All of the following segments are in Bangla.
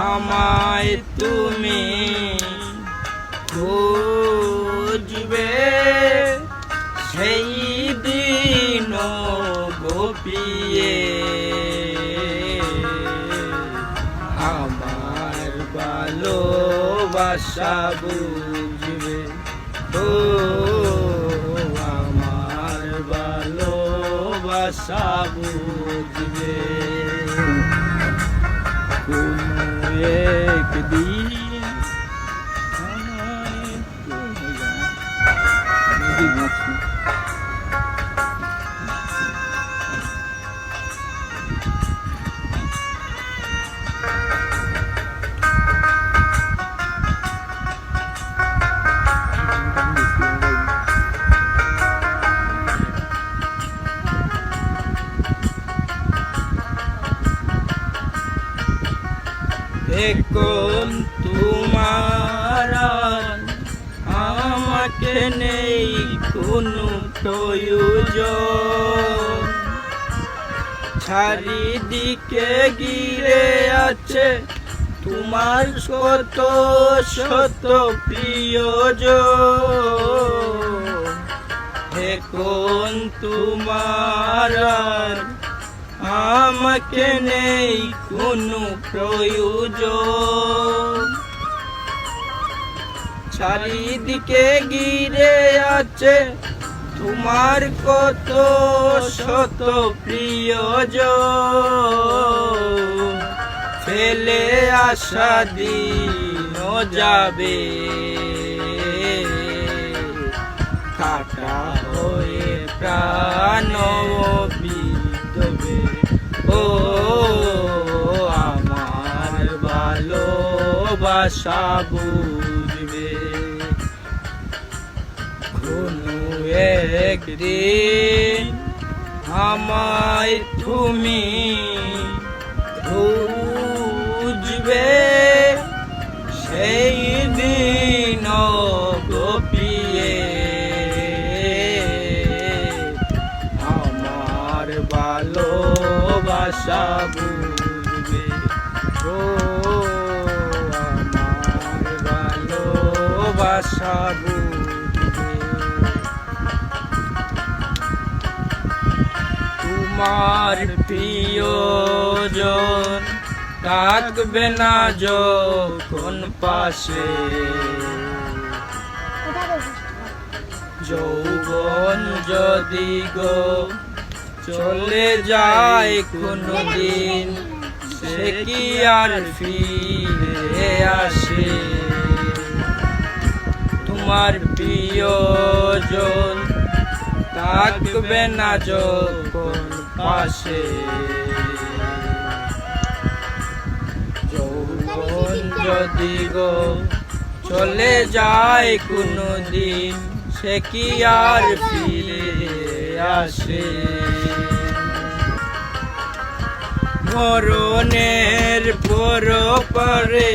আমায় তুমি খুঁজবে সেই দিন গোপিয়ে আমার ভালোবাসা বুঝবে ও আমার ভালোবাসা বুঝবে একদিন এখন তোমার আমাকে নেই কোনো প্রয়োজন চারিদিকে ঘিরে আছে তোমার শত শত প্রিয়জন এখন তোমার আমাকে নেই কোনো প্রয়োজন চারিদিকে ঘিরে আছে তোমার কত শত প্রিয়জন ফেলে আসা দিন যাবে কাটা হয়ে প্রাণ বিধবে ও আমার ভালোবাসা বুঝবে কোনো একদিন আমায় তুমি খুঁজবে সেই দিন গোপিয়ে আমার ভালোবাসা বুঝবে ও আমার ভালোবাসা বুঝবে তোমার প্রিয়জন থাকবে না যখন পাশে যৌবন যদি গো চলে যায় কোনো দিন সে কি আর ফিরে আসে তোমার প্রিয়জন থাকবে না যখন পাশে যৌবন যদি গো চলে যায় কোনো দিন সে কি আর ফিরে আসে মরণের পর পরে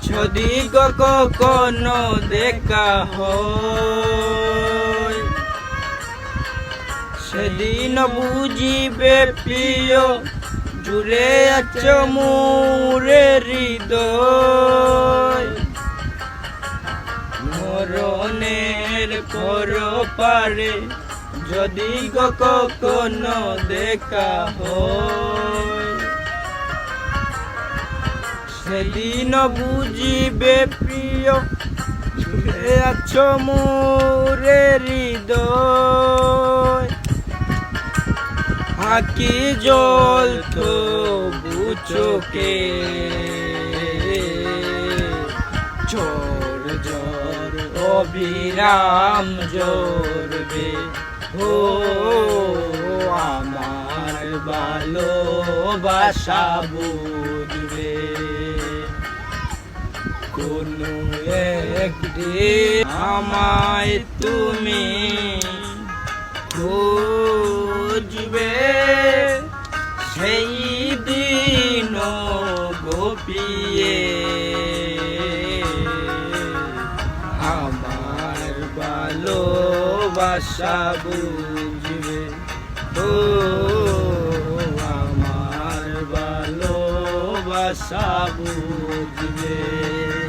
যদি গো কখনো দেখা হয় সেদিন বুঝিবে প্রিয় জুড়ে আছে মোরে হৃদয় মরণের পর পারে যদি গো কখনো দেখা হয় সেদিন বুঝিবে প্রিয় জুড়ে আছে মোরে হৃদয় আঁকি জল তো বুচোকে জোর জোর অবিরাম জোরবে ও আমার ভালোবাসা বুঝবে কোনো একদিন আমায় তুমি খুঁজবে সেই দিন গোপিয়ে আমার ভালোবাসা বুঝবে ও আমার ভালোবাসা আশা বুঝবে।